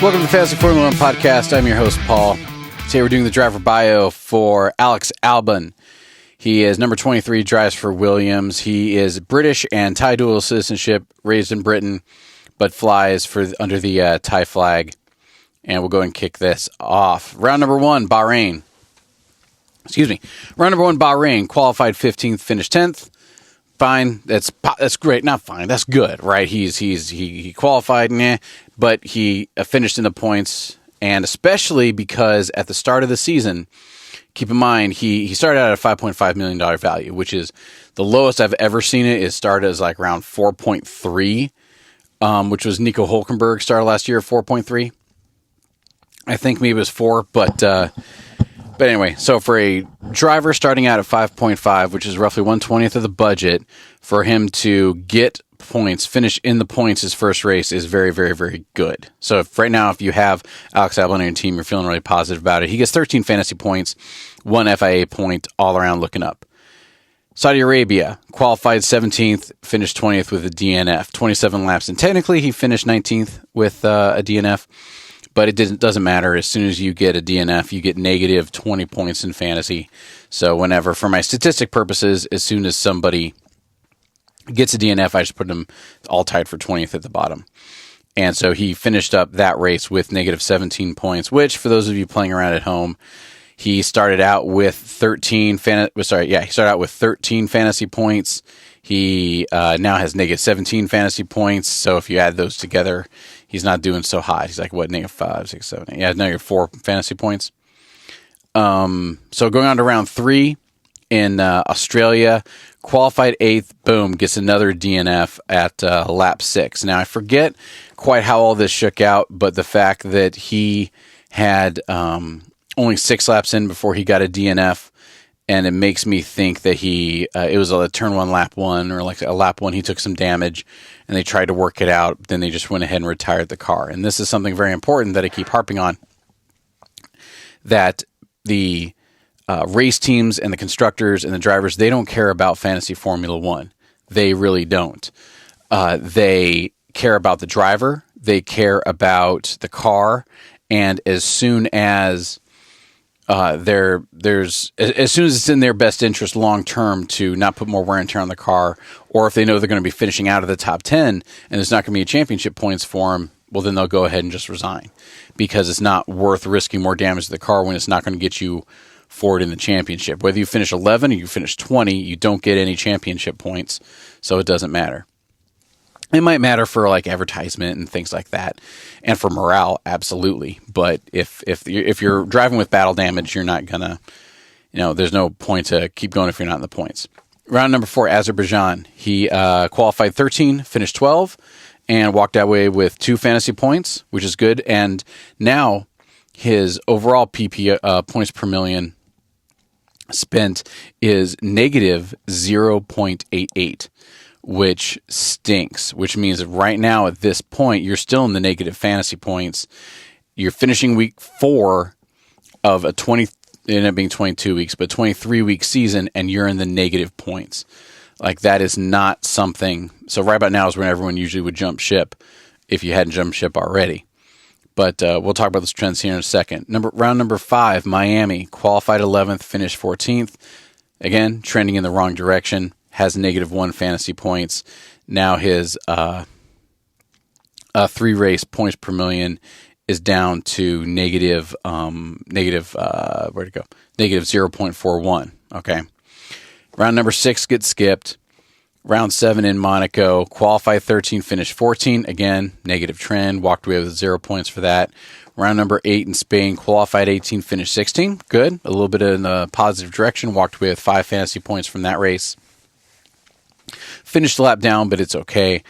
Welcome to the Fantasy Formula One podcast. I'm your host, Paul. Today we're doing the driver bio for Alex Albon. He is number 23, drives for Williams. He is British and Thai dual citizenship, raised in Britain, but flies for under the Thai flag. And we'll go and kick this off. Round number one, Bahrain. Round number one, Bahrain. Qualified 15th, finished 10th. Fine. That's great. Not fine. That's good, right? He qualified, but he finished in the points, and especially because at the start of the season, keep in mind he started out at a $5.5 million value, which is the lowest I've ever seen it. It started as like around 4.3, which was Nico Hülkenberg started last year at 4.3. I think maybe it was 4, but anyway, so for a driver starting out at 5.5, which is roughly 1/20th of the budget, for him to get points, finish in the points his first race is very, very, very good. So if you have Alex Albon on your team, you're feeling really positive about it. He gets 13 fantasy points, 1 FIA point, all around looking up. Saudi Arabia, qualified 17th, finished 20th with a DNF, 27 laps, and technically he finished 19th with a DNF. But it doesn't matter. As soon as you get a DNF, you get negative 20 points in fantasy. So whenever, for my statistic purposes, as soon as somebody gets a DNF, I just put them all tied for 20th at the bottom. And so he finished up that race with negative 17 points, which, for those of you playing around at home, he started out with 13 fantasy points. He now has negative 17 fantasy points. So if you add those together, he's not doing so hot. He's like, negative 5, 6, 7, 8. Yeah, negative 4 fantasy points. So going on to round 3 in Australia, qualified 8th, boom, gets another DNF at lap 6. Now, I forget quite how all this shook out, but the fact that he had only 6 laps in before he got a DNF, and it makes me think that it was a turn 1, lap 1, or like a lap 1, he took some damage, and they tried to work it out. Then they just went ahead and retired the car. And this is something very important that I keep harping on, that the race teams and the constructors and the drivers, they don't care about Fantasy Formula One. They really don't. They care about the driver. They care about the car. And as soon as as soon as it's in their best interest long term to not put more wear and tear on the car, or if they know they're going to be finishing out of the top 10 and there's not going to be a championship points for them, well, then they'll go ahead and just resign, because it's not worth risking more damage to the car when it's not going to get you forward in the championship. Whether you finish 11 or you finish 20, you don't get any championship points, so it doesn't matter. It might matter for like advertisement and things like that, and for morale, absolutely. But if you're driving with battle damage, you're not gonna, there's no point to keep going if you're not in the points. Round number 4, Azerbaijan. He qualified 13, finished 12, and walked away with 2 fantasy points, which is good. And now his overall PP points per million spent is negative 0.88. which stinks, which means that right now at this point, you're still in the negative fantasy points. You're finishing week 4 of a it ended up being 22 weeks, but 23-week season, and you're in the negative points. Like, that is not something. So right about now is when everyone usually would jump ship if you hadn't jumped ship already. But we'll talk about those trends here in a second. Round number 5, Miami, qualified 11th, finished 14th. Again, trending in the wrong direction. Has negative 1 fantasy points. Now his 3-race points per million is down to negative 0.41. Okay. Round number 6 gets skipped. Round 7 in Monaco, qualified 13, finished 14. Again, negative trend. Walked away with 0 points for that. Round number 8 in Spain, qualified 18, finished 16. Good. A little bit in the positive direction. Walked away with 5 fantasy points from that race. Finished a lap down, but it's okay.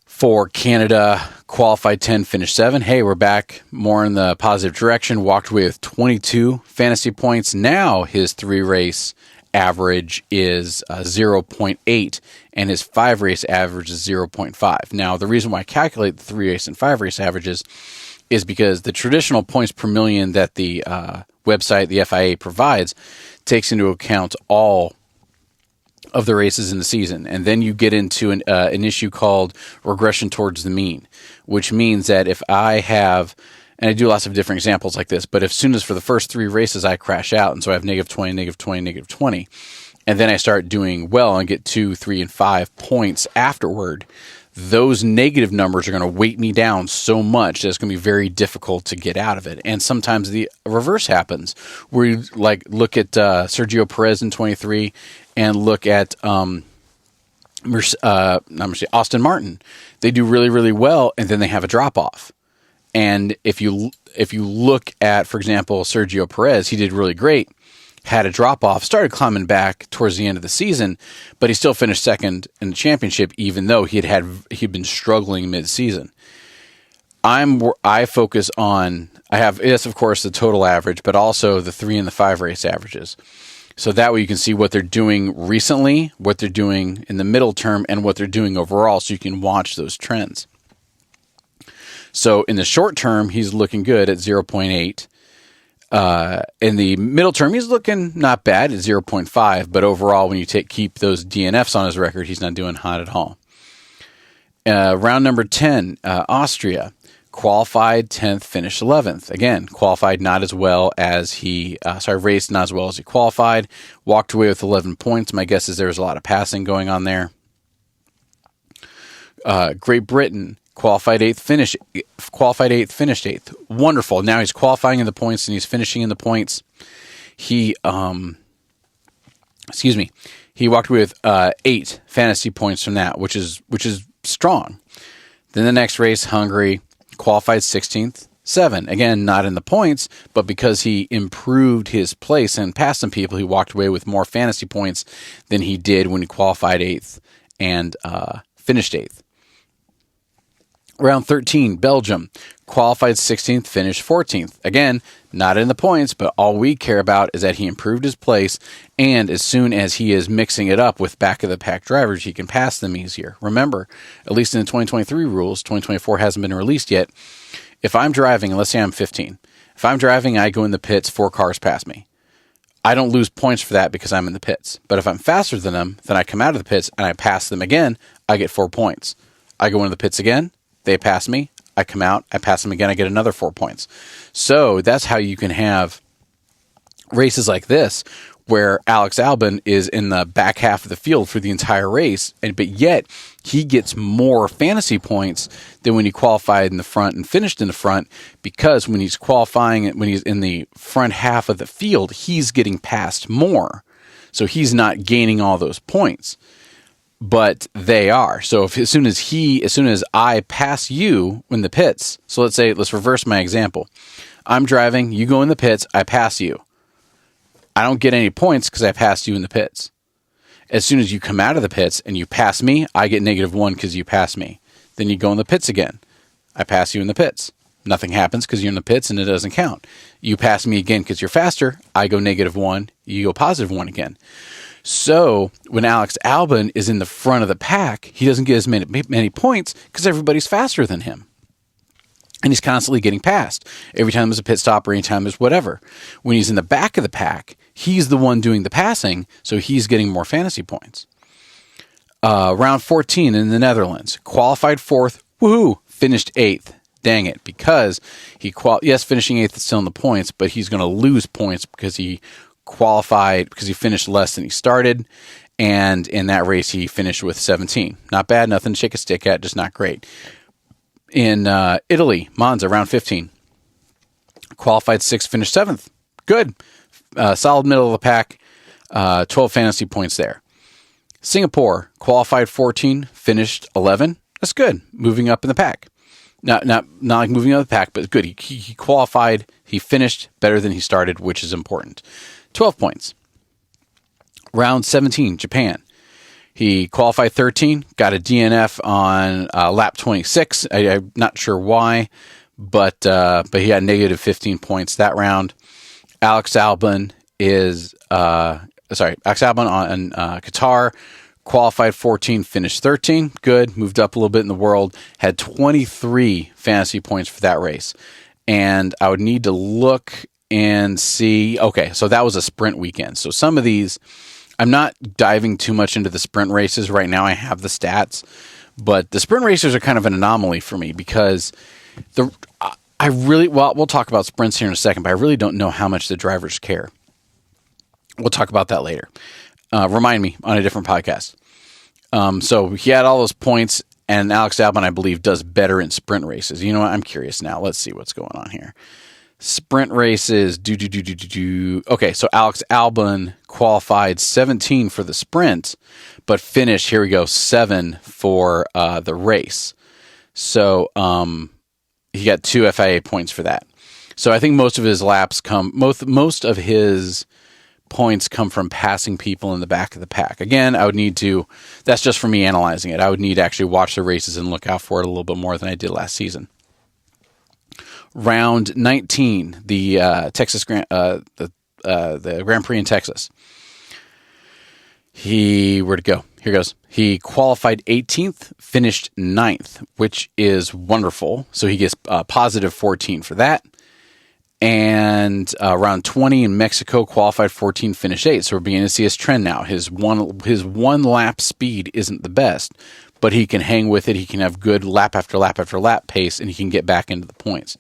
For Canada, qualified 10, finished 7. Hey, we're back more in the positive direction. Walked away with 22 fantasy points. Now his 3-race average is 0.8, and his 5-race average is 0.5. Now, the reason why I calculate the 3-race and 5-race averages is because the traditional points per million that the website, the FIA, provides takes into account all of the races in the season. And then you get into an issue called regression towards the mean, which means that if I have, and I do lots of different examples like this, but as soon as for the first 3 races I crash out, and so I have negative 20, negative 20, negative 20, and then I start doing well and get 2, 3, and 5 points afterward, those negative numbers are going to weight me down so much that it's going to be very difficult to get out of it. And sometimes the reverse happens, where you like look at Sergio Perez in 23 and look at Austin Martin. They do really, really well, and then they have a drop off. And if you look at, for example, Sergio Perez, he did really great, had a drop off, started climbing back towards the end of the season, but he still finished second in the championship, even though he'd been struggling mid season. I focus on, I have, yes, of course, the total average, but also the 3 and the 5 race averages. So that way you can see what they're doing recently, what they're doing in the middle term, and what they're doing overall, so you can watch those trends. So in the short term, he's looking good at 0.8. In the middle term, he's looking not bad at 0.5, but overall, when you keep those DNFs on his record, he's not doing hot at all. Round number 10, Austria. Qualified 10th, finished 11th. Again, qualified not as well as raced not as well as he qualified. Walked away with 11 points. My guess is there was a lot of passing going on there. Great Britain. Qualified 8th, finished 8th. Wonderful. Now he's qualifying in the points and he's finishing in the points. He walked away with 8 fantasy points from that, which is strong. Then the next race, Hungary, qualified 16th, 7. Again, not in the points, but because he improved his place and passed some people, he walked away with more fantasy points than he did when he qualified 8th and finished 8th. Round 13, Belgium, qualified 16th, finished 14th. Again, not in the points, but all we care about is that he improved his place, and as soon as he is mixing it up with back-of-the-pack drivers, he can pass them easier. Remember, at least in the 2023 rules, 2024 hasn't been released yet, if I'm driving, and let's say I'm 15, if I'm driving, I go in the pits, 4 cars pass me. I don't lose points for that because I'm in the pits. But if I'm faster than them, then I come out of the pits and I pass them again, I get 4 points. I go into the pits again, they pass me, I come out, I pass them again, I get another 4 points. So that's how you can have races like this where Alex Albon is in the back half of the field for the entire race, but yet he gets more fantasy points than when he qualified in the front and finished in the front, because when he's qualifying, when he's in the front half of the field, he's getting passed more. So he's not gaining all those points. But they are. So as soon as I pass you in the pits, so let's reverse my example. I'm driving, you go in the pits, I pass you. I don't get any points because I passed you in the pits. As soon as you come out of the pits and you pass me, I get -1 because you passed me. Then you go in the pits again. I pass you in the pits. Nothing happens because you're in the pits and it doesn't count. You pass me again because you're faster. I go -1. You go +1 again. So when Alex Albon is in the front of the pack, he doesn't get as many points because everybody's faster than him. And he's constantly getting passed. Every time there's a pit stop or anytime there's whatever. When he's in the back of the pack, he's the one doing the passing, so he's getting more fantasy points. Round 14 in the Netherlands. Qualified 4th. Woohoo! Finished 8th. Dang it. Because finishing 8th is still in the points, but he's going to lose points because he qualified, because he finished less than he started, and in that race he finished with 17. Not bad, nothing to shake a stick at, just not great. In Italy, Monza, round 15. Qualified 6th, finished 7th. Good. Solid middle of the pack. 12 fantasy points there. Singapore, qualified 14, finished 11. That's good. Moving up in the pack. Not like moving up the pack, but good. He qualified. He finished better than he started, which is important. 12 points. Round 17, Japan. He qualified 13, got a DNF on lap 26. I'm not sure why, but he had -15 points that round. Alex Albon on Qatar, qualified 14, finished 13. Good, moved up a little bit in the world. Had 23 fantasy points for that race. And I would need to look and see. Okay, so that was a sprint weekend. So some of these I'm not diving too much into the sprint races right now. I have the stats, but the sprint races are kind of an anomaly for me because we'll talk about sprints here in a second, but I really don't know how much the drivers care. We'll talk about that later. Remind me on a different podcast. So he had all those points, and Alex Albon, I believe, does better in sprint races. You know what? I'm curious now. Let's see what's going on here. Sprint races. Okay, so Alex Albon qualified 17 for the sprint, but finished, here we go, 7 for the race. So he got 2 FIA points for that. So I think most of his points come from passing people in the back of the pack. Again, that's just for me analyzing it. I would need to actually watch the races and look out for it a little bit more than I did last season. Round 19, the Grand Prix in Texas. Where'd it go? Here goes. He qualified 18th, finished 9th, which is wonderful. So he gets positive 14 for that. And round 20 in Mexico, qualified 14, finished 8th. So we're beginning to see his trend now. His one lap speed isn't the best, but he can hang with it. He can have good lap after lap after lap pace, and he can get back into the points.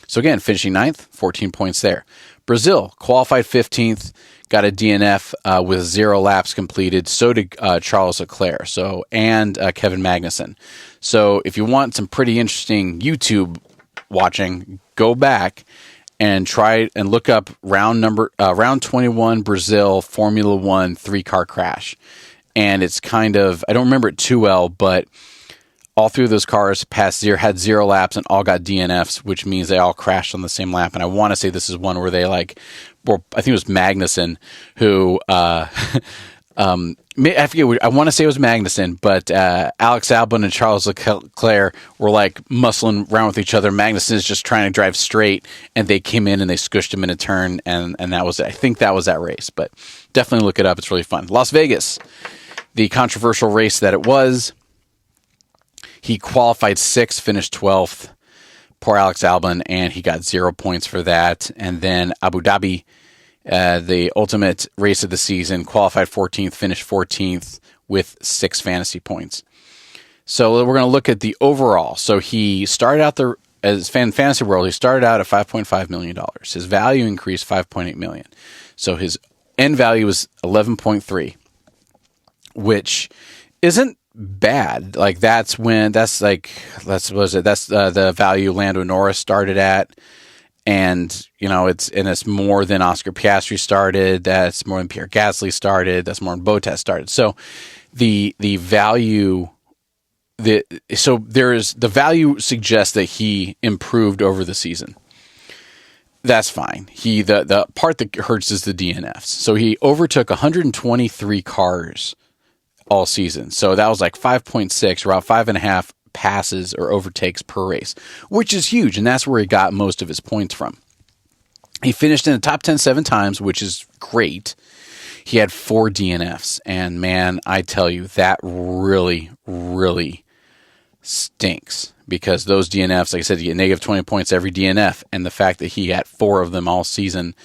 So again, finishing 9th, 14 points there. Brazil, qualified 15th, got a DNF with 0 laps completed. So did Charles Leclerc and Kevin Magnussen. So if you want some pretty interesting YouTube watching, go back and try and look up round 21 Brazil Formula One 3-car crash. And it's kind of, I don't remember it too well, but all 3 of those cars had 0 laps and all got DNFs, which means they all crashed on the same lap. And I want to say this is one where they I think it was Magnussen who, I forget. I want to say it was Magnussen, but Alex Albon and Charles Leclerc were muscling around with each other. Magnussen is just trying to drive straight, and they came in and they squished him in a turn, and that was it. I think that was that race, but definitely look it up. It's really fun. Las Vegas, the controversial race that it was. He qualified 6th, finished 12th. Poor Alex Albon, and he got 0 points for that. And then Abu Dhabi, the ultimate race of the season, qualified 14th, finished 14th with 6 fantasy points. So we're going to look at the overall. So he started out as fantasy world, he started out at $5.5 million. His value increased $5.8 million. So his end value was 11.3, which isn't bad. That's the value Lando Norris started at. And, it's more than Oscar Piastri started. That's more than Pierre Gasly started. That's more than Bottas started. So the value, the value suggests that he improved over the season. That's fine. The part that hurts is the DNFs. So he overtook 123 cars all season. So that was 5.6, around 5.5 passes or overtakes per race, which is huge, and that's where he got most of his points from. He finished in the top 10 7 times, which is great. He had 4 DNFs, and man, I tell you, that really, really stinks, because those DNFs, like I said, you get negative 20 points every DNF, and the fact that he had 4 of them all season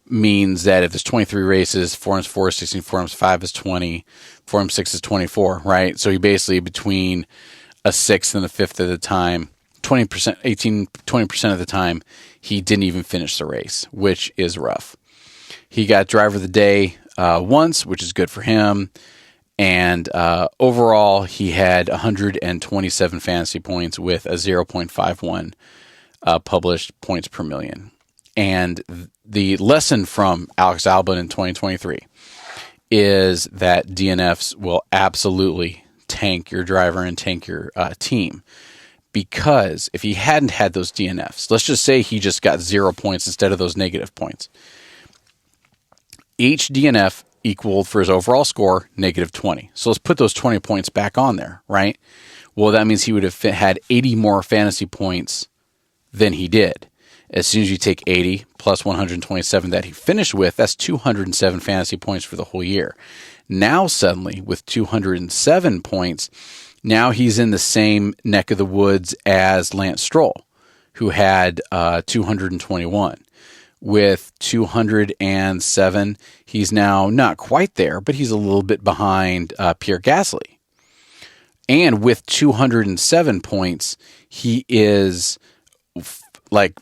means that if there's 23 races, 4 times 4 is 16, 4 times 5 is 20, 4 times 6 is 24, right? So he basically, between a 6th and a 5th of the time, 20% of the time, he didn't even finish the race, which is rough. He got driver of the day once, which is good for him. And overall, he had 127 fantasy points with a 0.51 published points per million. And the lesson from Alex Albon in 2023 is that DNFs will absolutely tank your driver and tank your team. Because if he hadn't had those DNFs, let's just say he just got 0 points instead of those negative points. Each DNF equaled for his overall score negative 20. So let's put those 20 points back on there, right? Well, that means he would have had 80 more fantasy points than he did. As soon as you take 80 plus 127 that he finished with, that's 207 fantasy points for the whole year. Now suddenly, with 207 points, now he's in the same neck of the woods as Lance Stroll, who had 221, with 207. He's now not quite there, but he's a little bit behind Pierre Gasly. And with 207 points, he is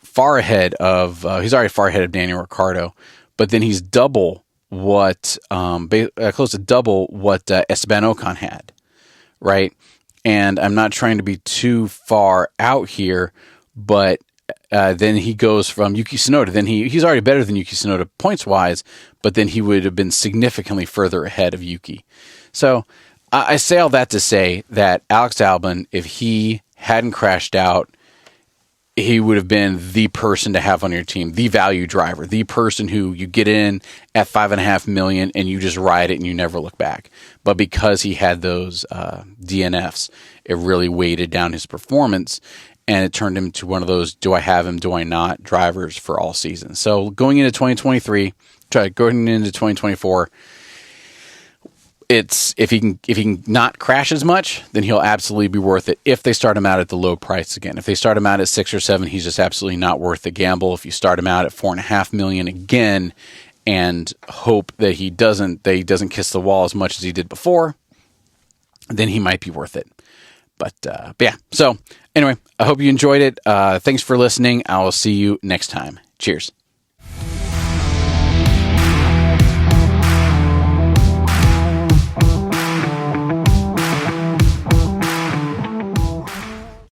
far ahead of, he's already far ahead of Daniel Ricciardo, but then he's double what, close to double what Esteban Ocon had, right? And I'm not trying to be too far out here, but then he goes from Yuki Tsunoda. Then he's already better than Yuki Tsunoda points-wise, but then he would have been significantly further ahead of Yuki. So I say all that to say that Alex Albon, if he hadn't crashed out, he would have been the person to have on your team, the value driver, the person who you get in at $5.5 million and you just ride it and you never look back. But because he had those DNFs, it really weighted down his performance, and it turned him to one of those do I have him, do I not drivers for all seasons. So going into 2023, going into 2024, it's if he can not crash as much, then he'll absolutely be worth it. If they start him out at the low price again, if they start him out at 6 or 7, he's just absolutely not worth the gamble. If you start him out at $4.5 million again, and hope that he doesn't kiss the wall as much as he did before, then he might be worth it. But yeah. So anyway, I hope you enjoyed it. Thanks for listening. I will see you next time. Cheers.